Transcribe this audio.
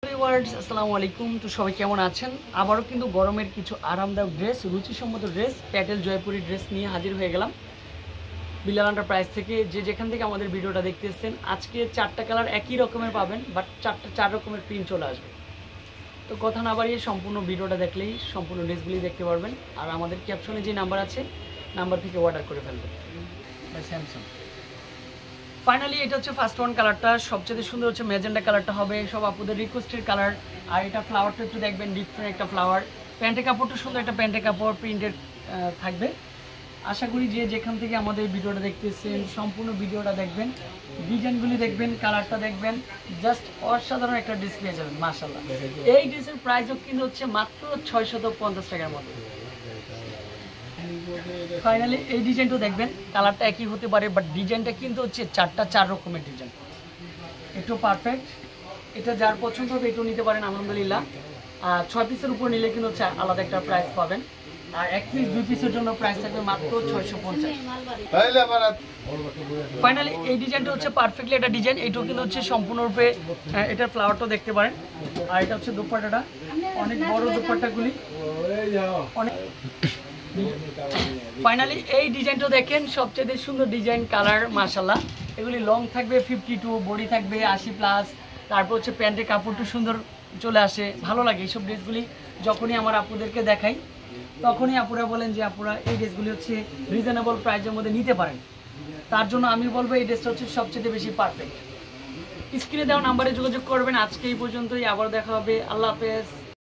Viewers আসসালামু আলাইকুম। তো সবাই কেমন আছেন? আবারও কিন্তু গরমের কিছু আরামদায়ক ড্রেস, রুচিসম্মত ড্রেস, প্যাটেল জয়পুরি ড্রেস নিয়ে হাজির হয়ে গেলাম বিলাল এন্টারপ্রাইজ থেকে। যে যেখান থেকে আমাদের ভিডিওটা দেখতেছেন, আজকে 4টা কালার একই রকমের পাবেন, বাট 4 রকমের প্রিন্ট চলে আসবে। তো কথা না বাড়িয়ে সম্পূর্ণ ভিডিওটা দেখলেই সম্পূর্ণ ড্রেসগুলি দেখতে পারবেন। আর আমাদের ক্যাপশনে যে নাম্বার আছে, নাম্বার থেকে অর্ডার করে ফেলবেন। স্যামসাং ফাইনালি এটা হচ্ছে ফার্স্ট ওয়ান কালারটা, সবচেয়ে সুন্দর হচ্ছে ম্যাজেন্ডা কালারটা হবে, সব আপুদের রিকোয়েস্টের কালার। আর এটা ফ্লাওয়ারটা একটু দেখবেন, ডিফারেন্ট একটা ফ্লাওয়ার। প্যান্টের কাপড়টা সুন্দর একটা প্যান্টের কাপড় প্রিন্টের থাকবে। আশা করি যে যেখান থেকে আমাদের ভিডিওটা দেখতেছেন সম্পূর্ণ ভিডিওটা দেখবেন, ডিজাইনগুলি দেখবেন, কালারটা দেখবেন, জাস্ট অসাধারণ একটা ড্রেস পেয়ে যাবেন মাশাআল্লাহ। এই ড্রেসের প্রাইসও কিন্তু হচ্ছে মাত্র 650 টাকার মতো। ফাইনালি এই ডিজাইনটা দেখবেন, কালারটা একই হতে পারে, বাট ডিজাইনটা কিন্তু হচ্ছে 4 রকমের ডিজাইন, একটু পারফেক্ট। এটা যার পছন্দ হবে একটু নিতে পারেন আলহামদুলিল্লাহ। আর 6 পিসের উপর নিলে কিন্তু হচ্ছে আলাদা একটা প্রাইস পাবেন। আর 1 পিস 2 পিসের জন্য প্রাইস থাকবে মাত্র 650। ফাইনালি এই ডিজাইনটা হচ্ছে পারফেক্টলি একটা ডিজাইন, এটাও কিন্তু হচ্ছে সম্পূর্ণরূপে এটার ফ্লাওয়ারটা দেখতে পারেন। আর এটা হচ্ছে দোপাট্টাটা, অনেক বড় দোপাট্টাগুলি অনেক। ফাইনালি এই ডিজাইনটা দেখেন, সবচেয়ে সুন্দর ডিজাইন, কালার মাশাআল্লাহ। এগুলি লং থাকবে 52, বডি থাকবে 80+। তারপর হচ্ছে প্যান্টের কাপড়টা সুন্দর চলে আসে, ভালো লাগে এইসব ড্রেসগুলি। যখনই আমার আপুদেরকে দেখাই তখনই আপুরা বলেন যে আপুরা এই ড্রেসগুলি হচ্ছে রিজনেবল প্রাইসের মধ্যে নিতে পারেন। তার জন্য আমি বলবো এই ড্রেসটা হচ্ছে সবচেয়ে বেশি পারফেক্ট। স্ক্রিনে দেওয়া নাম্বারে যোগাযোগ করবেন। আজকে এই পর্যন্তই, আবার দেখা হবে। আল্লাহ হাফেজ।